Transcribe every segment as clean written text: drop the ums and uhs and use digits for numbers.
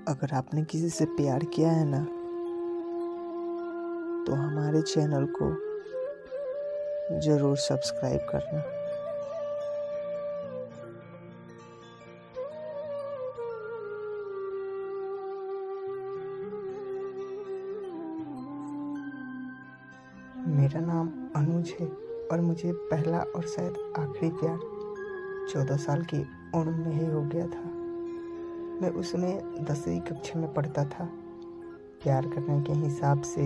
अगर आपने किसी से प्यार किया है ना, तो हमारे चैनल को ज़रूर सब्सक्राइब करना। मेरा नाम अनुज है और मुझे पहला और शायद आखिरी प्यार 14 साल की उम्र में ही हो गया था। मैं उसमें 10वीं कक्षा में पढ़ता था। प्यार करने के हिसाब से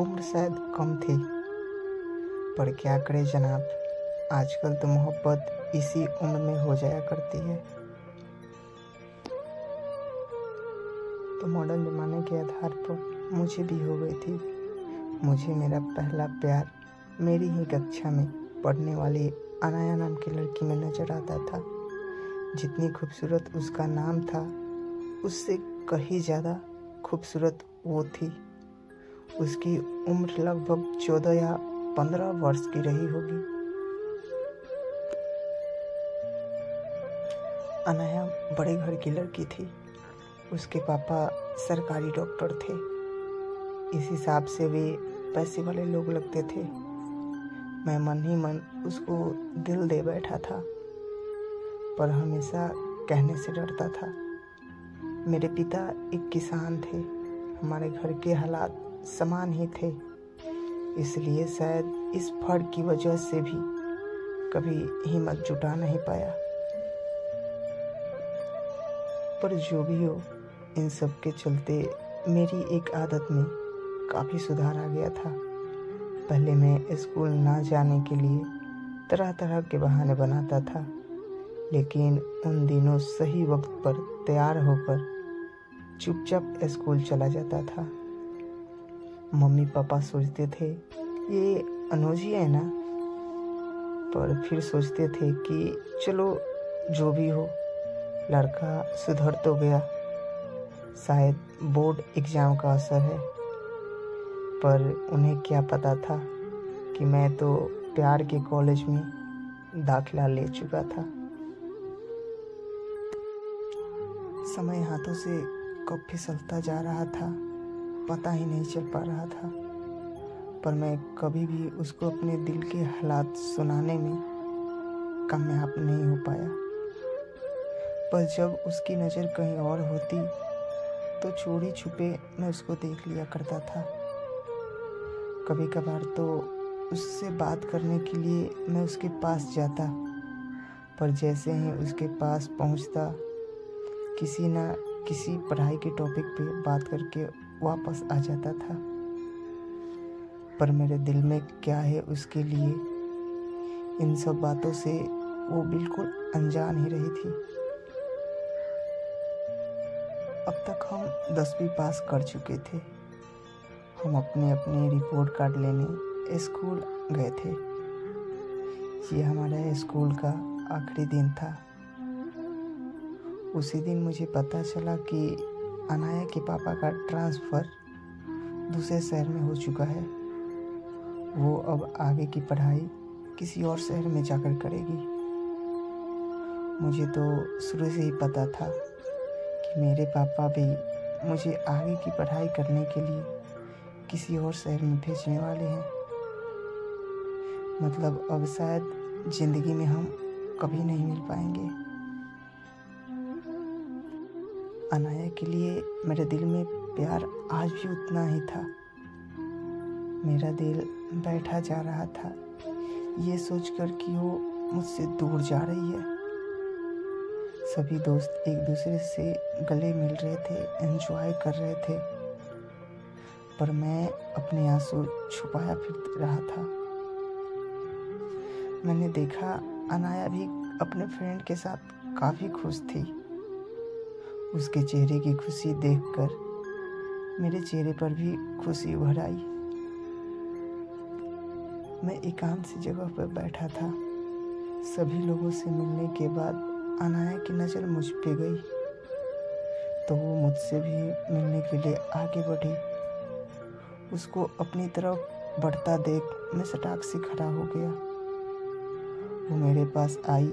उम्र शायद कम थी, पर क्या करे जनाब, आजकल तो मोहब्बत इसी उम्र में हो जाया करती है। तो मॉडर्न ज़माने के आधार पर मुझे भी हो गई थी। मुझे मेरा पहला प्यार मेरी ही कक्षा में पढ़ने वाली अनाया नाम की लड़की में नज़र आता था। जितनी खूबसूरत उसका नाम था, उससे कहीं ज़्यादा खूबसूरत वो थी। उसकी उम्र लगभग 14 या 15 वर्ष की रही होगी। अनाया बड़े घर की लड़की थी। उसके पापा सरकारी डॉक्टर थे। इस हिसाब से वे पैसे वाले लोग लगते थे। मैं मन ही मन उसको दिल दे बैठा था, पर हमेशा कहने से डरता था। मेरे पिता एक किसान थे। हमारे घर के हालात समान ही थे, इसलिए शायद इस फर्क की वजह से भी कभी हिम्मत जुटा नहीं पाया। पर जो भी हो, इन सब के चलते मेरी एक आदत में काफ़ी सुधार आ गया था। पहले मैं स्कूल ना जाने के लिए तरह तरह के बहाने बनाता था, लेकिन उन दिनों सही वक्त पर तैयार होकर चुपचाप स्कूल चला जाता था। मम्मी पापा सोचते थे ये अनुज ही है ना, पर फिर सोचते थे कि चलो जो भी हो, लड़का सुधर तो गया, शायद बोर्ड एग्ज़ाम का असर है। पर उन्हें क्या पता था कि मैं तो प्यार के कॉलेज में दाखिला ले चुका था। समय हाथों से कब फिसलता जा रहा था, पता ही नहीं चल पा रहा था। पर मैं कभी भी उसको अपने दिल के हालात सुनाने में कामयाब नहीं हो पाया। पर जब उसकी नज़र कहीं और होती तो चोरी छुपे मैं उसको देख लिया करता था। कभी कभार तो उससे बात करने के लिए मैं उसके पास जाता, पर जैसे ही उसके पास पहुंचता, किसी ना किसी पढ़ाई के टॉपिक पे बात करके वापस आ जाता था। पर मेरे दिल में क्या है उसके लिए, इन सब बातों से वो बिल्कुल अनजान ही रही थी। अब तक हम 10वीं पास कर चुके थे। हम अपने अपने रिपोर्ट कार्ड लेने स्कूल गए थे। ये हमारे स्कूल का आखिरी दिन था। उसी दिन मुझे पता चला कि अनाया के पापा का ट्रांसफ़र दूसरे शहर में हो चुका है। वो अब आगे की पढ़ाई किसी और शहर में जाकर करेगी। मुझे तो शुरू से ही पता था कि मेरे पापा भी मुझे आगे की पढ़ाई करने के लिए किसी और शहर में भेजने वाले हैं। मतलब अब शायद ज़िंदगी में हम कभी नहीं मिल पाएंगे। अनाया के लिए मेरे दिल में प्यार आज भी उतना ही था। मेरा दिल बैठा जा रहा था, ये सोचकर कि वो मुझसे दूर जा रही है। सभी दोस्त एक दूसरे से गले मिल रहे थे, एंजॉय कर रहे थे, पर मैं अपने आंसू छुपाया फिर रहा था। मैंने देखा अनाया भी अपने फ्रेंड के साथ काफ़ी खुश थी। उसके चेहरे की खुशी देखकर मेरे चेहरे पर भी खुशी उभर आई। मैं एकांत सी जगह पर बैठा था। सभी लोगों से मिलने के बाद अनाया की नज़र मुझ पे गई, तो वो मुझसे भी मिलने के लिए आगे बढ़ी। उसको अपनी तरफ बढ़ता देख मैं सटाक से खड़ा हो गया। वो मेरे पास आई,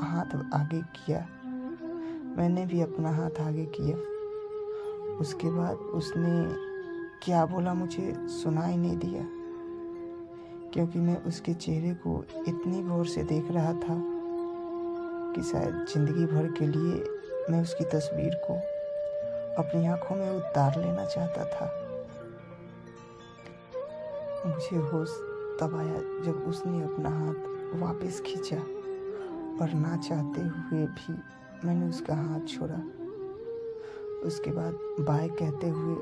हाथ आगे किया। मैंने भी अपना हाथ आगे किया। उसके बाद उसने क्या बोला मुझे सुनाई नहीं दिया, क्योंकि मैं उसके चेहरे को इतनी गौर से देख रहा था कि शायद जिंदगी भर के लिए मैं उसकी तस्वीर को अपनी आंखों में उतार लेना चाहता था। मुझे होश तब आया जब उसने अपना हाथ वापस खींचा और ना चाहते हुए भी मैंने उसका हाथ छोड़ा। उसके बाद बाय कहते हुए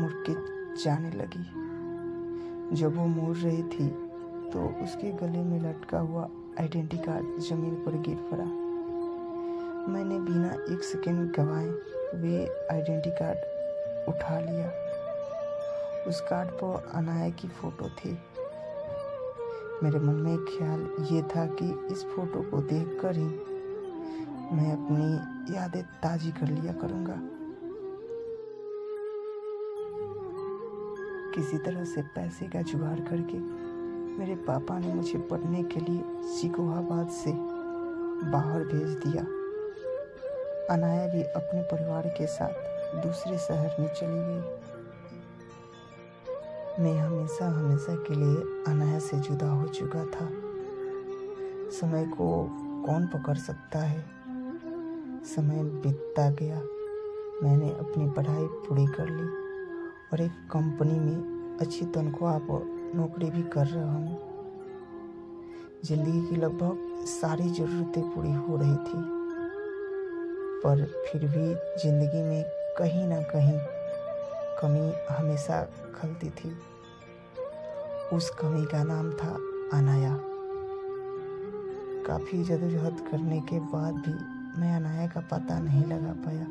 मुड़ के जाने लगी। जब वो मुड़ रही थी तो उसके गले में लटका हुआ आइडेंटिटी कार्ड जमीन पर गिर पड़ा। मैंने बिना एक सेकंड गंवाए वे आइडेंटिटी कार्ड उठा लिया। उस कार्ड पर अनाया की फ़ोटो थी। मेरे मन में एक ख्याल ये था कि इस फोटो को देखकर ही मैं अपनी यादें ताज़ी कर लिया करूँगा। किसी तरह से पैसे का जुगाड़ करके मेरे पापा ने मुझे पढ़ने के लिए सिकोहाबाद से बाहर भेज दिया। अनाया भी अपने परिवार के साथ दूसरे शहर में चली गई। मैं हमेशा हमेशा के लिए अनाया से जुदा हो चुका था। समय को कौन पकड़ सकता है। समय बीतता गया। मैंने अपनी पढ़ाई पूरी कर ली और एक कंपनी में अच्छी तनख्वाह पर नौकरी भी कर रहा हूँ। जिंदगी की लगभग सारी ज़रूरतें पूरी हो रही थी, पर फिर भी जिंदगी में कहीं ना कहीं कमी हमेशा खलती थी। उस कमी का नाम था अनाया। काफ़ी जद्दोजहद करने के बाद भी मैं अनाया का पता नहीं लगा पाया।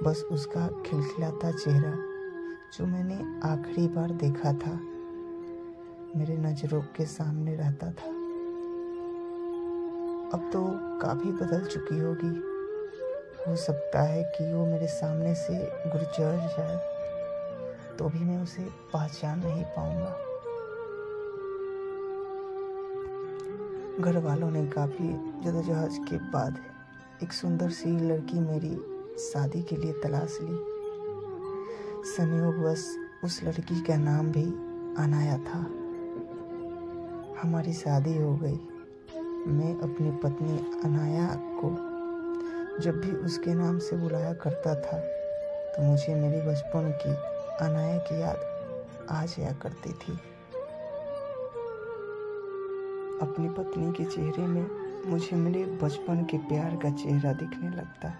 बस उसका खिलखिलाता चेहरा जो मैंने आखिरी बार देखा था मेरे नज़रों के सामने रहता था। अब तो काफ़ी बदल चुकी होगी। हो सकता है कि वो मेरे सामने से गुजर जाए तो भी मैं उसे पहचान नहीं पाऊंगा। घर वालों ने काफ़ी जद्दोजहद के बाद एक सुंदर सी लड़की मेरी शादी के लिए तलाश ली। संयोगवश उस लड़की का नाम भी अनाया था। हमारी शादी हो गई। मैं अपनी पत्नी अनाया को जब भी उसके नाम से बुलाया करता था तो मुझे मेरी बचपन की अनाया की याद आ जाया करती थी। अपनी पत्नी के चेहरे में मुझे मेरे बचपन के प्यार का चेहरा दिखने लगता,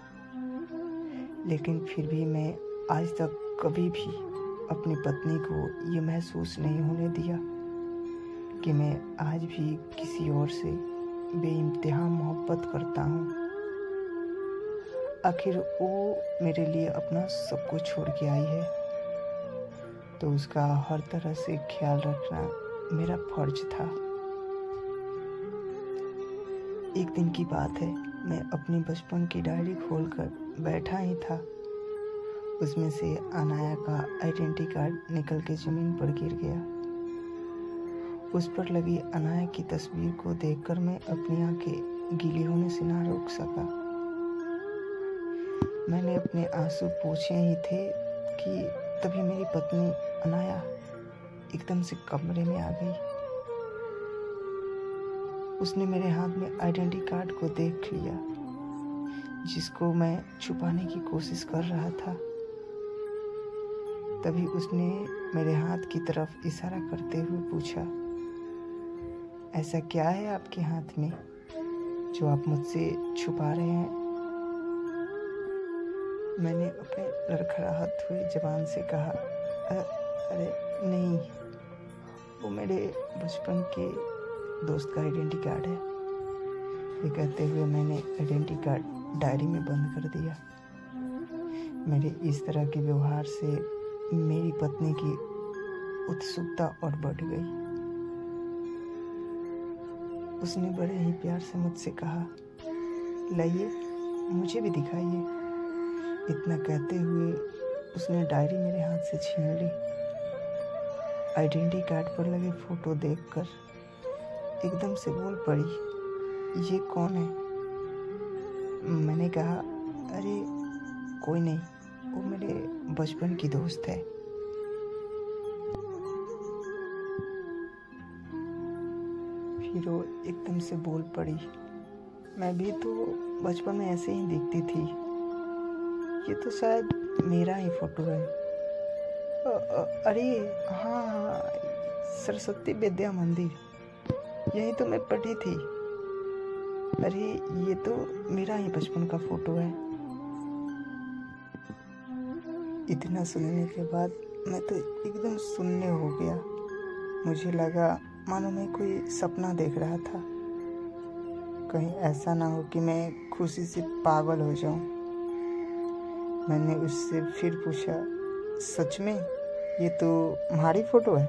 लेकिन फिर भी मैं आज तक कभी भी अपनी पत्नी को ये महसूस नहीं होने दिया कि मैं आज भी किसी और से बेइंतहा मोहब्बत करता हूँ। आखिर वो मेरे लिए अपना सब कुछ छोड़ के आई है, तो उसका हर तरह से ख्याल रखना मेरा फर्ज था। एक दिन की बात है, मैं अपनी बचपन की डायरी खोलकर बैठा ही था। उसमें से अनाया का आइडेंटिटी कार्ड निकल के ज़मीन पर गिर गया। उस पर लगी अनाया की तस्वीर को देखकर मैं अपनी आंखें गीली होने से ना रोक सका। मैंने अपने आंसू पोंछे ही थे कि तभी मेरी पत्नी अनाया एकदम से कमरे में आ गई। उसने मेरे हाथ में आइडेंटिटी कार्ड को देख लिया, जिसको मैं छुपाने की कोशिश कर रहा था। तभी उसने मेरे हाथ की तरफ इशारा करते हुए पूछा, ऐसा क्या है आपके हाथ में जो आप मुझसे छुपा रहे हैं? मैंने अपने लड़खड़ाहट हुई ज़बान से कहा, अरे नहीं, वो मेरे बचपन के दोस्त का आइडेंटिटी कार्ड है। ये कहते हुए मैंने आइडेंटिटी कार्ड डायरी में बंद कर दिया। मेरे इस तरह के व्यवहार से मेरी पत्नी की उत्सुकता और बढ़ गई। उसने बड़े ही प्यार से मुझसे कहा, लाइए मुझे भी दिखाइए। इतना कहते हुए उसने डायरी मेरे हाथ से छीन ली। आइडेंटिटी कार्ड पर लगे फोटो देखकर एकदम से बोल पड़ी, ये कौन है? मैंने कहा, अरे कोई नहीं, वो मेरे बचपन की दोस्त है। फिर वो एकदम से बोल पड़ी, मैं भी तो बचपन में ऐसे ही दिखती थी, ये तो शायद मेरा ही फोटो है। अरे हाँ, सरस्वती विद्या मंदिर, यही तो मैं पढ़ी थी। अरे ये तो मेरा ही बचपन का फोटो है। इतना सुनने के बाद मैं तो एकदम सुनने हो गया। मुझे लगा मानो मैं कोई सपना देख रहा था। कहीं ऐसा ना हो कि मैं खुशी से पागल हो जाऊं। मैंने उससे फिर पूछा, सच में ये तो तुम्हारी फोटो है?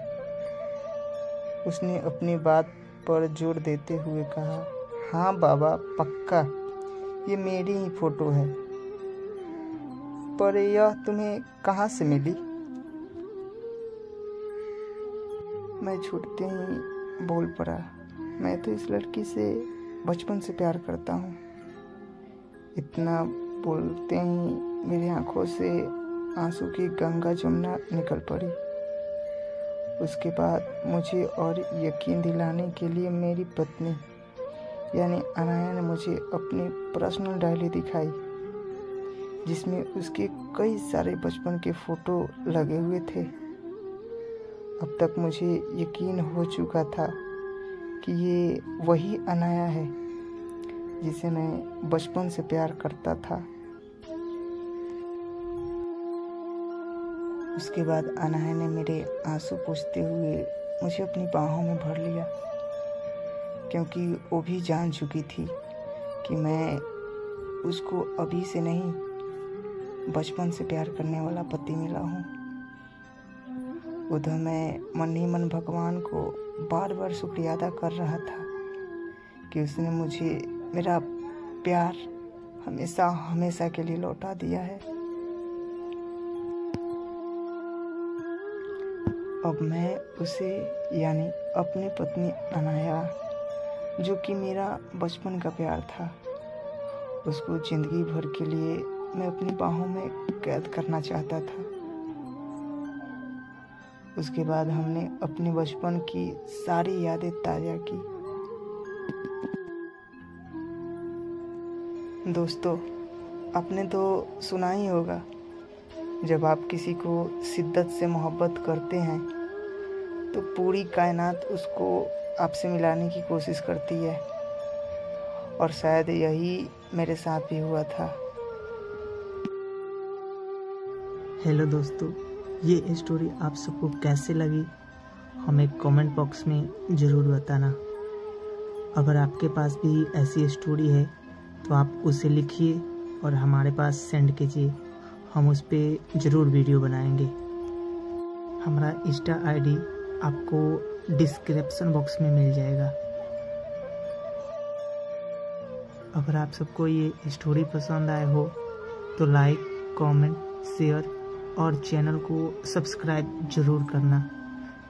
उसने अपनी बात पर जोर देते हुए कहा, हाँ बाबा, पक्का ये मेरी ही फोटो है। पर यह तुम्हें कहाँ से मिली? मैं छूटते ही बोल पड़ा, मैं तो इस लड़की से बचपन से प्यार करता हूँ। इतना बोलते ही मेरी आंखों से आंसू की गंगा जमुना निकल पड़ी। उसके बाद मुझे और यकीन दिलाने के लिए मेरी पत्नी यानी अनाया ने मुझे अपनी पर्सनल डायरी दिखाई, जिसमें उसके कई सारे बचपन के फ़ोटो लगे हुए थे। अब तक मुझे यकीन हो चुका था कि ये वही अनाया है जिसे मैं बचपन से प्यार करता था। उसके बाद अनाया ने मेरे आंसू पोंछते हुए मुझे अपनी बाहों में भर लिया, क्योंकि वो भी जान चुकी थी कि मैं उसको अभी से नहीं, बचपन से प्यार करने वाला पति मिला हूँ। उधर मैं मन ही मन भगवान को बार बार शुक्रिया अदा कर रहा था कि उसने मुझे मेरा प्यार हमेशा हमेशा के लिए लौटा दिया है। अब मैं उसे यानी अपनी पत्नी अनाया, जो कि मेरा बचपन का प्यार था, उसको जिंदगी भर के लिए मैं अपनी बाहों में कैद करना चाहता था। उसके बाद हमने अपने बचपन की सारी यादें ताज़ा की। दोस्तों, आपने तो सुना ही होगा, जब आप किसी को शिद्दत से मोहब्बत करते हैं तो पूरी कायनात उसको आपसे मिलाने की कोशिश करती है, और शायद यही मेरे साथ भी हुआ था। हेलो दोस्तों, ये स्टोरी आप सबको कैसे लगी हमें कमेंट बॉक्स में ज़रूर बताना। अगर आपके पास भी ऐसी स्टोरी है तो आप उसे लिखिए और हमारे पास सेंड कीजिए, हम उस पर ज़रूर वीडियो बनाएंगे। हमारा इंस्टा आईडी आपको डिस्क्रिप्शन बॉक्स में मिल जाएगा। अगर आप सबको ये स्टोरी पसंद आए हो तो लाइक, कमेंट, शेयर और चैनल को सब्सक्राइब ज़रूर करना,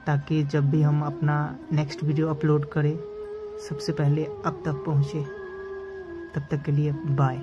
ताकि जब भी हम अपना नेक्स्ट वीडियो अपलोड करें सबसे पहले आप तक पहुँचे। तब तक के लिए बाय।